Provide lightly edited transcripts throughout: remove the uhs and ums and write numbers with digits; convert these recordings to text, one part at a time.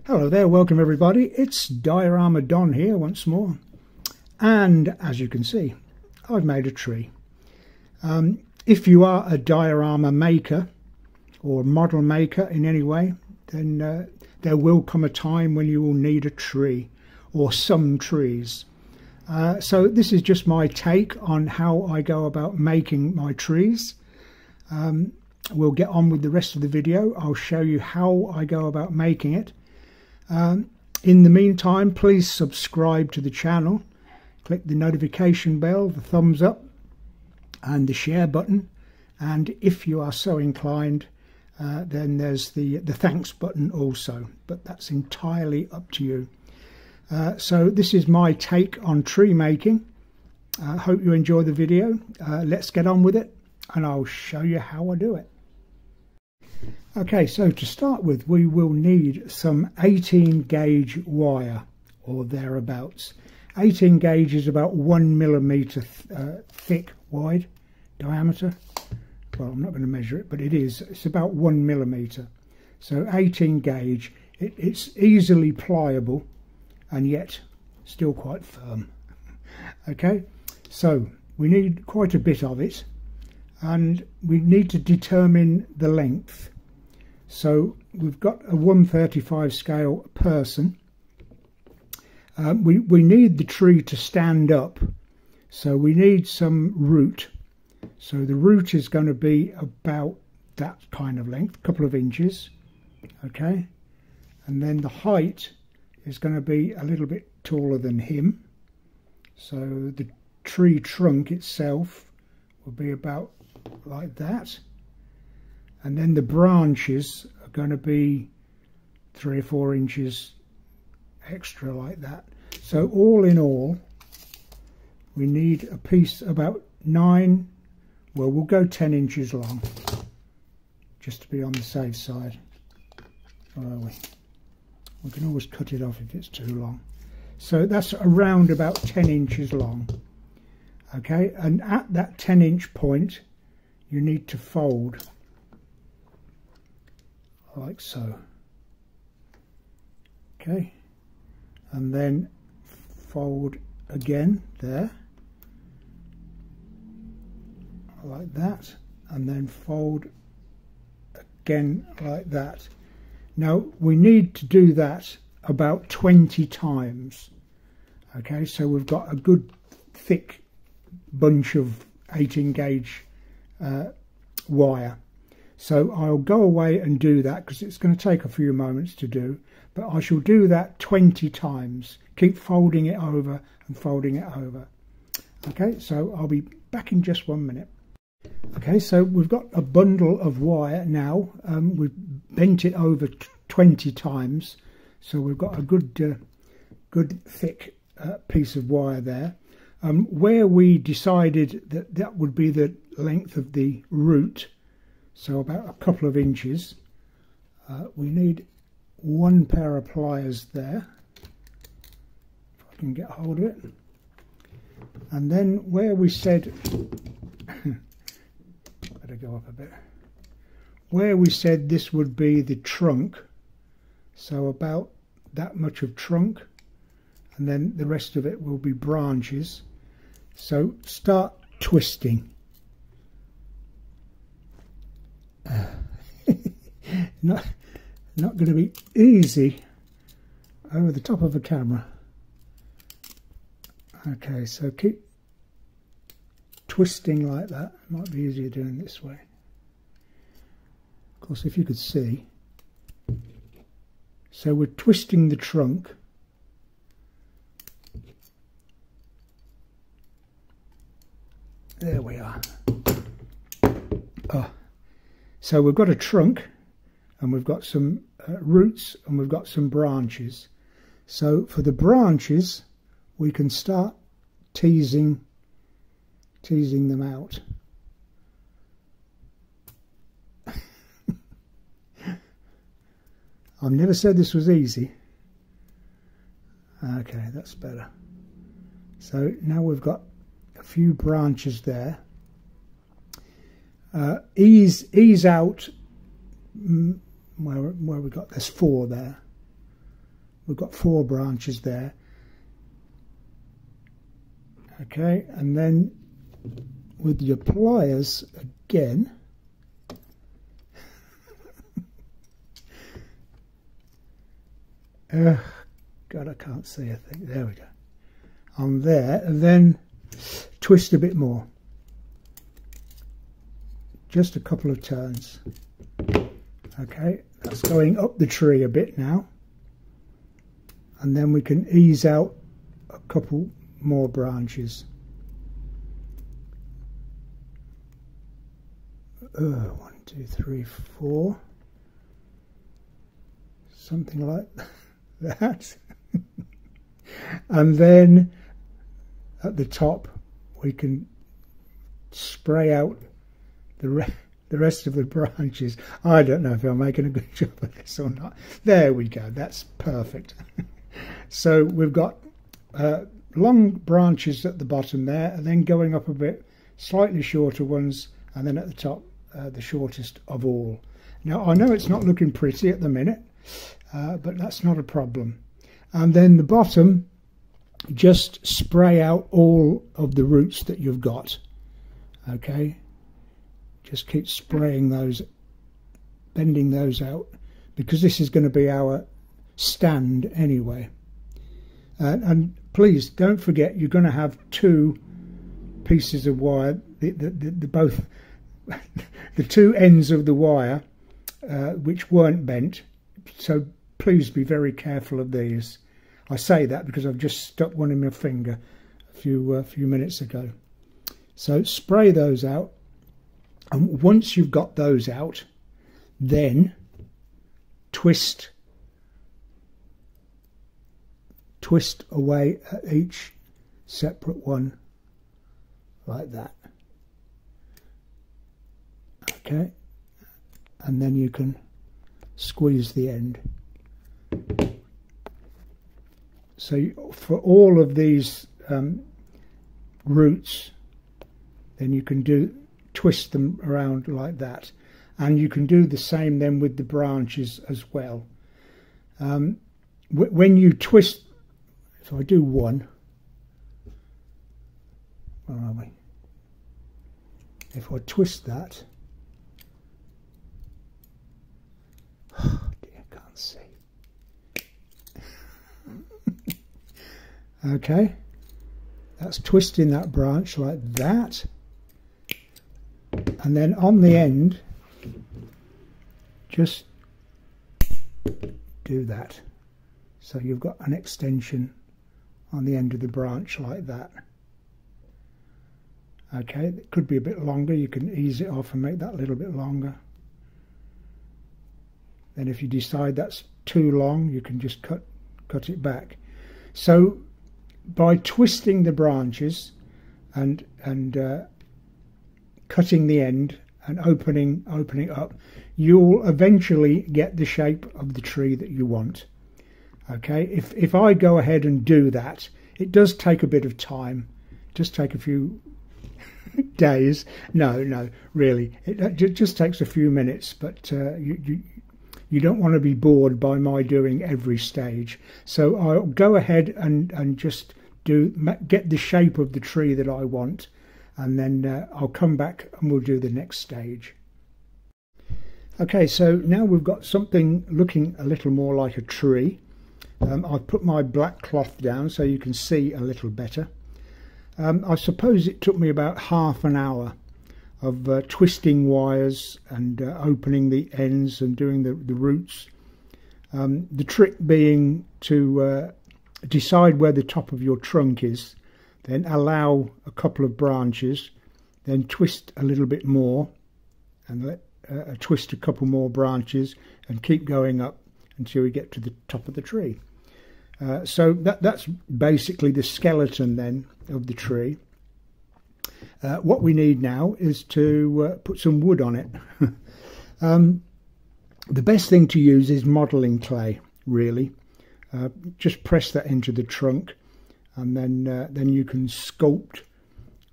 Hello there, welcome everybody. It's Diorama Don here once more, and as you can see, I've made a tree. If you are a diorama maker or model maker in any way, then there will come a time when you will need a tree or some trees. So this is just my take on how I go about making my trees. We'll get on with the rest of the video. I'll show you how I go about making it. In the meantime, please subscribe to the channel, click the notification bell, the thumbs up and the share button, and if you are so inclined, then there's the thanks button also, but that's entirely up to you. So this is my take on tree making. I hope you enjoy the video. Let's get on with it and I'll show you how I do it. Okay, so to start with, we will need some 18 gauge wire or thereabouts. 18 gauge is about 1 millimeter thick wide diameter. Well, I'm not going to measure it, but it's about 1 millimeter. So 18 gauge, it's easily pliable and yet still quite firm. Okay, so we need quite a bit of it and we need to determine the length. So we've got a 1/35 scale person. We need the tree to stand up, so we need some root. So the root is going to be about that kind of length, a couple of inches. Okay, and then the height is going to be a little bit taller than him. So the tree trunk itself will be about like that. And then the branches are going to be 3 or 4 inches extra like that. So all in all, we need a piece about 9, well, we'll go 10 inches long, just to be on the safe side. Where are we? We can always cut it off if it's too long. So that's around about 10 inches long. Okay, and at that 10-inch point, you need to fold. Like so. Okay, and then fold again there, like that, and then fold again like that. Now we need to do that about 20 times. Okay, so we've got a good thick bunch of 18 gauge wire. So I'll go away and do that because it's going to take a few moments to do, but I shall do that 20 times. Keep folding it over and folding it over. Okay, so I'll be back in just 1 minute. Okay, so we've got a bundle of wire now. We've bent it over 20 times, so we've got a good thick piece of wire there. Where we decided that that would be the length of the root, so about a couple of inches, we need 1 pair of pliers there, if I can get hold of it. And then where we said, better go up a bit, where we said this would be the trunk, so about that much of trunk, and then the rest of it will be branches. So start twisting. Not going to be easy over the top of a camera. Okay, so keep twisting like that. It might be easier doing it this way. Of course, if you could see. So we're twisting the trunk. There we are. Oh. So we've got a trunk and we've got some roots and we've got some branches. So for the branches, we can start teasing them out. I've never said this was easy. Okay, that's better. So now we've got a few branches there. Ease out where we got, there's 4 there. we've got 4 branches there. Okay, and then with your pliers again, God, I can't see a thing. There we go. On there, and then twist a bit more. Just a couple of turns. Okay, that's going up the tree a bit now. And then we can ease out a couple more branches. 1, 2, 3, 4. Something like that. And then at the top we can spray out the rest of the branches. I don't know if I'm making a good job of this or not. There we go, that's perfect. So we've got long branches at the bottom there, and then going up a bit, slightly shorter ones, and then at the top the shortest of all. Now I know it's not looking pretty at the minute, but that's not a problem. And then the bottom, just spray out all of the roots that you've got. Okay, just keep spraying those, bending those out, because this is going to be our stand anyway. And please don't forget, you're going to have 2 pieces of wire, both the 2 ends of the wire which weren't bent, so please be very careful of these. I say that because I've just stuck one in my finger a few minutes ago. So spray those out, and once you've got those out, then twist away at each separate one like that. Okay, and then you can squeeze the end. So for all of these roots, then you can twist them around like that, and you can do the same then with the branches as well. When you twist, so I do one, where are we? If I twist that, oh dear, I can't see. Okay, that's twisting that branch like that, and then on the end just do that, so you've got an extension on the end of the branch like that. Okay, it could be a bit longer, you can ease it off and make that a little bit longer. Then if you decide that's too long, you can just cut it back. So by twisting the branches and cutting the end and opening up, you'll eventually get the shape of the tree that you want. Okay, if I go ahead and do that, it does take a bit of time, just take a few days. No, really, it just takes a few minutes, but you don't want to be bored by my doing every stage. So I'll go ahead and just get the shape of the tree that I want, and then I'll come back and we'll do the next stage. Okay, so now we've got something looking a little more like a tree. I've put my black cloth down so you can see a little better. I suppose it took me about half an hour of twisting wires and opening the ends and doing the roots. The trick being to decide where the top of your trunk is, then allow a couple of branches, then twist a little bit more, and twist a couple more branches, and keep going up until we get to the top of the tree. So that's basically the skeleton then of the tree. What we need now is to put some wood on it. The best thing to use is modelling clay, really. Just press that into the trunk, and then you can sculpt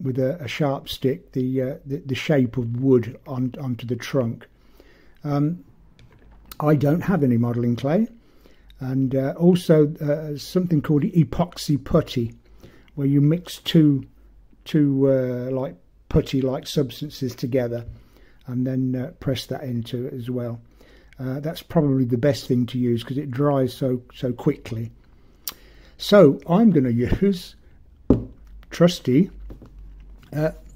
with a sharp stick the shape of wood onto the trunk. I don't have any modelling clay, and also something called epoxy putty, where you mix two like putty-like substances together and then press that into it as well. That's probably the best thing to use because it dries so quickly. So I'm going to use trusty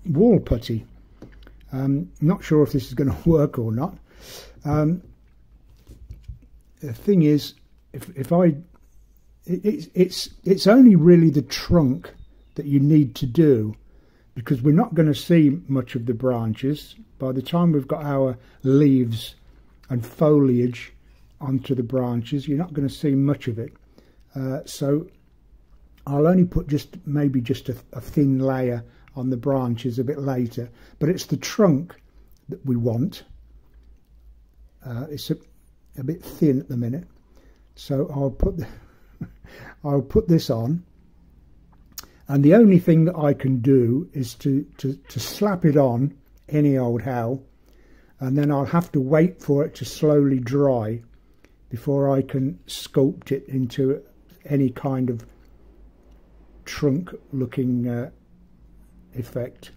wall putty. Not sure if this is going to work or not. The thing is, it's only really the trunk that you need to do, because we're not going to see much of the branches. By the time we've got our leaves and foliage onto the branches, you're not going to see much of it. So I'll only put maybe just a thin layer on the branches a bit later, but it's the trunk that we want. It's a bit thin at the minute, so I'll put this on, and the only thing that I can do is to slap it on any old how, and then I'll have to wait for it to slowly dry before I can sculpt it into any kind of trunk looking effect.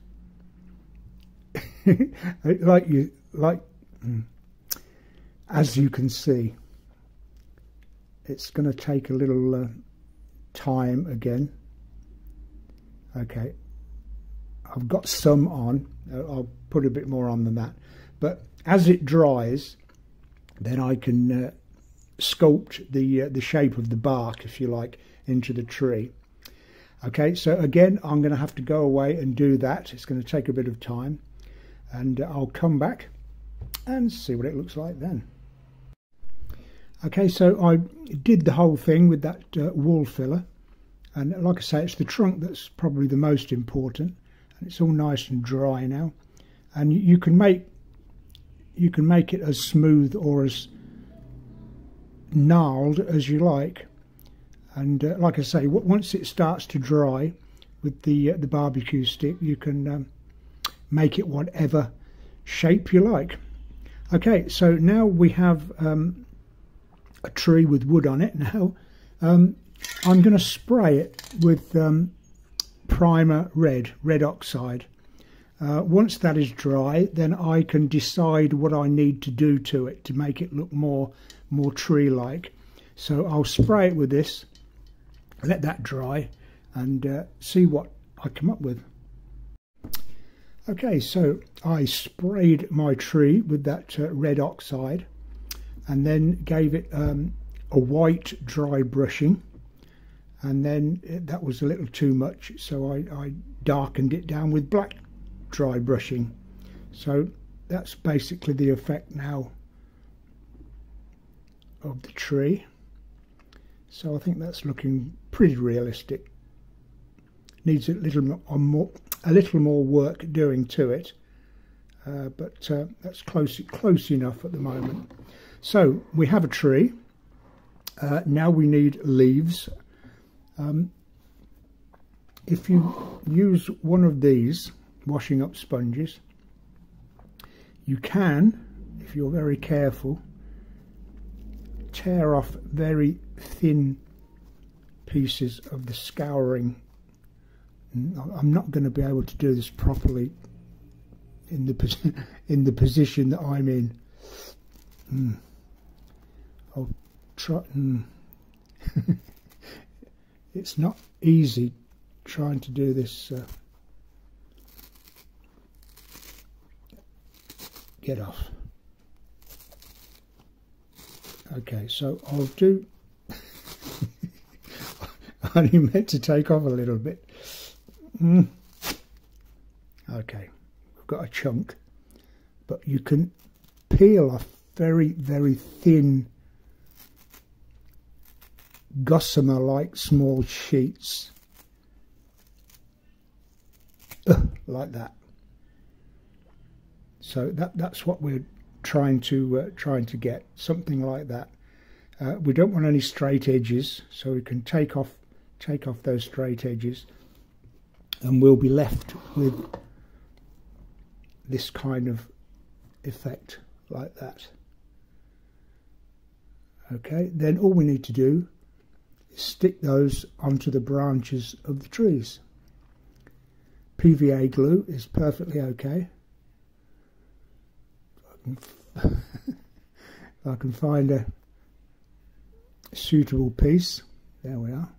As you can see, it's going to take a little time again. Okay, I've got some on. I'll put a bit more on than that, but as it dries, then I can sculpt the shape of the bark, if you like, into the tree. Okay, so again, I'm going to have to go away and do that. It's going to take a bit of time, and I'll come back and see what it looks like then. Okay, so I did the whole thing with that wall filler, and like I say, it's the trunk that's probably the most important, and it's all nice and dry now. And you can make it as smooth or as gnarled as you like. And like I say, once it starts to dry with the barbecue stick, you can make it whatever shape you like. Okay, so now we have a tree with wood on it. Now I'm going to spray it with primer red oxide. Once that is dry, then I can decide what I need to do to it to make it look more tree-like. So I'll spray it with this, let that dry, and see what I come up with. Okay, so I sprayed my tree with that red oxide, and then gave it a white dry brushing, and then that was a little too much, so I darkened it down with black dry brushing. So that's basically the effect now of the tree. So I think that's looking pretty realistic. Needs a little more work doing to it, but that's close enough at the moment. So we have a tree. Now we need leaves. If you use one of these washing up sponges, you can, if you're very careful, tear off very thin pieces of the scouring. I'm not going to be able to do this properly in the position that I'm in. I'll try. It's not easy trying to do this. Get off. Okay, so I'll do. I only meant to take off a little bit. Okay, we've got a chunk, but you can peel off very thin gossamer like small sheets like that. So that's what we're trying to get, something like that. We don't want any straight edges, so we can take off those straight edges, and we'll be left with this kind of effect like that. Okay, then all we need to do is stick those onto the branches of the trees. PVA glue is perfectly okay. If I can find a suitable piece, there we are.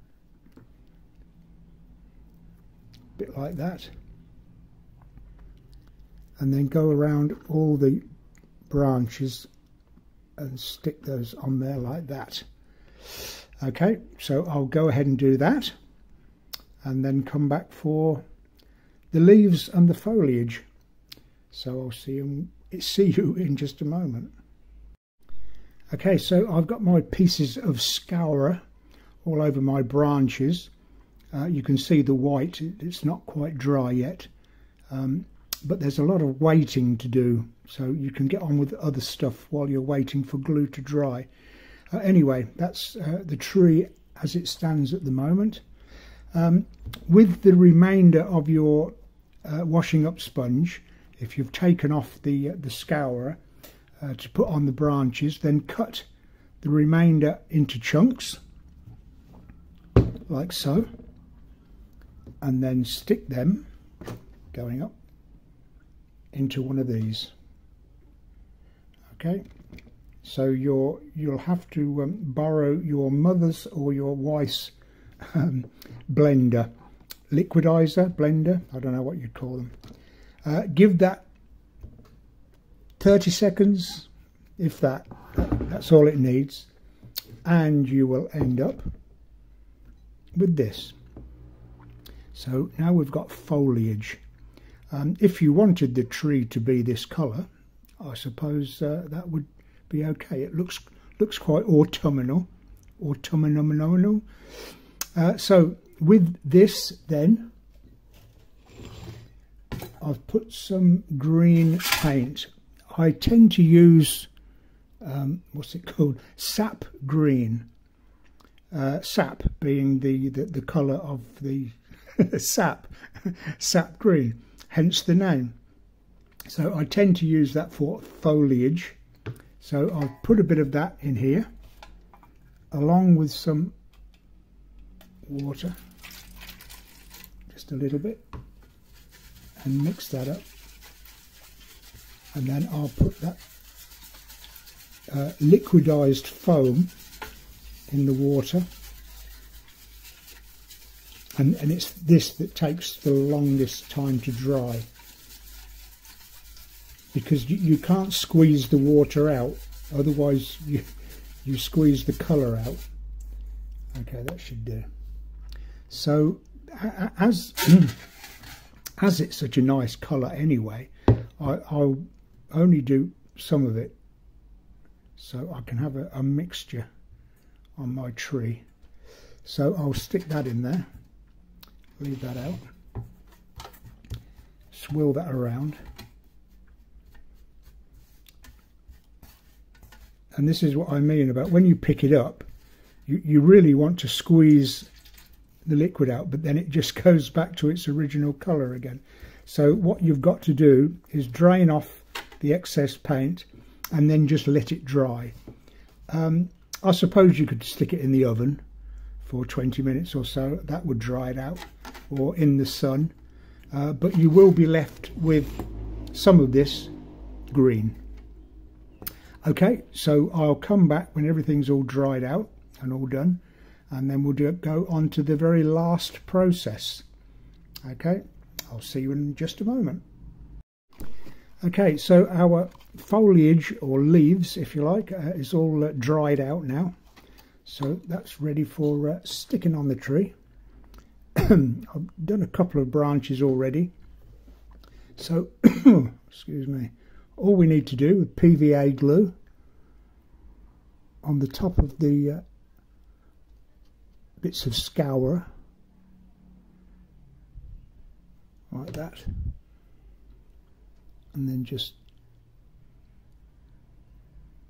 A bit like that. And then go around all the branches and stick those on there like that. Okay, so I'll go ahead and do that and then come back for the leaves and the foliage. So I'll see you in just a moment. Okay, so I've got my pieces of scourer all over my branches. You can see the white, it's not quite dry yet, but there's a lot of waiting to do, so you can get on with other stuff while you're waiting for glue to dry. Anyway, that's the tree as it stands at the moment. With the remainder of your washing up sponge, if you've taken off the scourer to put on the branches, then cut the remainder into chunks like so, and then stick them going up into one of these. Okay, so you'll have to borrow your mother's or your wife's blender, liquidizer, blender, I don't know what you'd call them. Give that 30 seconds, if that's all it needs, and you will end up with this. So now we've got foliage. If you wanted the tree to be this colour, I suppose that would be okay. It looks quite autumnal. So with this then, I've put some green paint. I tend to use what's it called? Sap green. Sap being the colour of the sap green, hence the name. So I tend to use that for foliage. So I'll put a bit of that in here, along with some water, just a little bit, and mix that up. And then I'll put that liquidized foam in the water, and it's this that takes the longest time to dry, because you can't squeeze the water out, otherwise you squeeze the colour out. Okay, that should do. So as it's such a nice colour anyway, I'll only do some of it so I can have a mixture on my tree. So I'll stick that in there, leave that out, swirl that around, and this is what I mean about when you pick it up, you really want to squeeze the liquid out, but then it just goes back to its original colour again. So what you've got to do is drain off the excess paint and then just let it dry. I suppose you could stick it in the oven for 20 minutes or so, that would dry it out, or in the sun, but you will be left with some of this green. Okay, so I'll come back when everything's all dried out and all done, and then we'll go on to the very last process. Okay, I'll see you in just a moment. Okay, so our foliage, or leaves if you like, is all dried out now, so that's ready for sticking on the tree. I've done a couple of branches already, so excuse me, all we need to do with PVA glue on the top of the bits of scour like that, and then just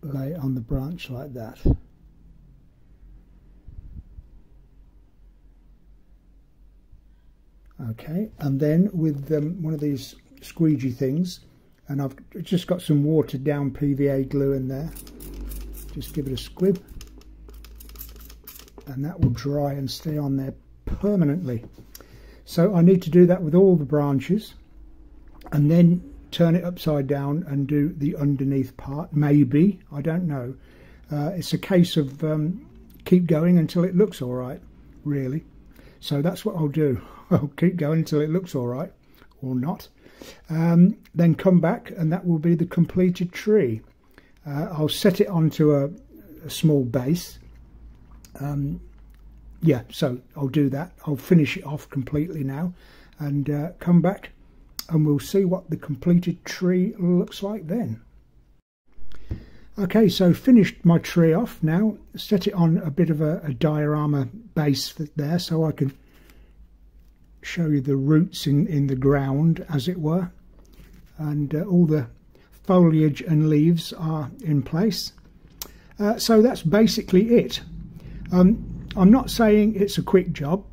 lay it on the branch like that. Okay, and then with one of these squeegee things, and I've just got some watered down PVA glue in there, just give it a squib, and that will dry and stay on there permanently. So I need to do that with all the branches, and then turn it upside down and do the underneath part. Maybe, I don't know. It's a case of keep going until it looks all right, really. So that's what I'll do. I'll keep going until it looks all right, or not. Then come back, and that will be the completed tree. I'll set it onto a small base. Yeah, so I'll do that. I'll finish it off completely now, and come back, and we'll see what the completed tree looks like then. Okay, so finished my tree off now. Set it on a bit of a diorama base there, so I can show you the roots in the ground, as it were, and all the foliage and leaves are in place. So that's basically it. I'm not saying it's a quick job,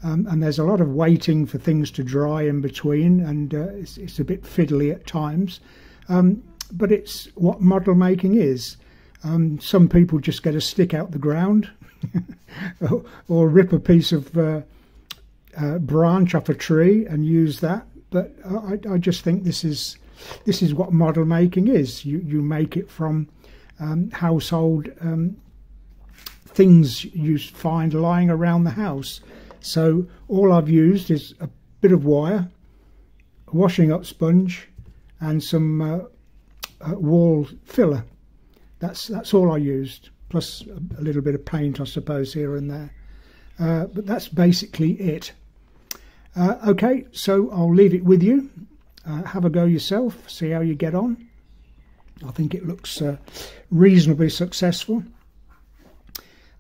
and there's a lot of waiting for things to dry in between, and it's a bit fiddly at times, but it's what model making is. Some people just get a stick out the ground or rip a piece of branch off a tree and use that, but I just think this is what model making is. You make it from household things you find lying around the house. So all I've used is a bit of wire, a washing up sponge, and some wall filler. That's all I used, plus a little bit of paint, I suppose, here and there. But that's basically it. Okay, so I'll leave it with you. Have a go yourself, see how you get on. I think it looks reasonably successful.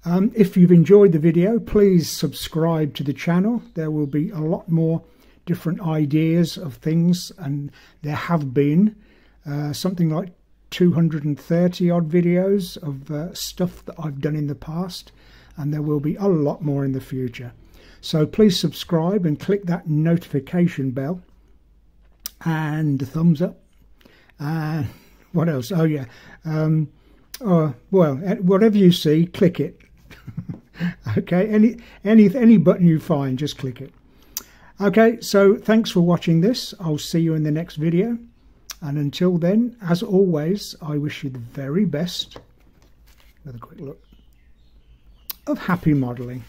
If you've enjoyed the video, please subscribe to the channel. There will be a lot more different ideas of things, and there have been something like 230 odd videos of stuff that I've done in the past, and there will be a lot more in the future. So please subscribe and click that notification bell, and the thumbs up, and what else? Oh yeah, well, whatever you see, click it. Okay, any button you find, just click it. Okay, so thanks for watching this. I'll see you in the next video, and until then, as always, I wish you the very best, with a quick look, of happy modelling.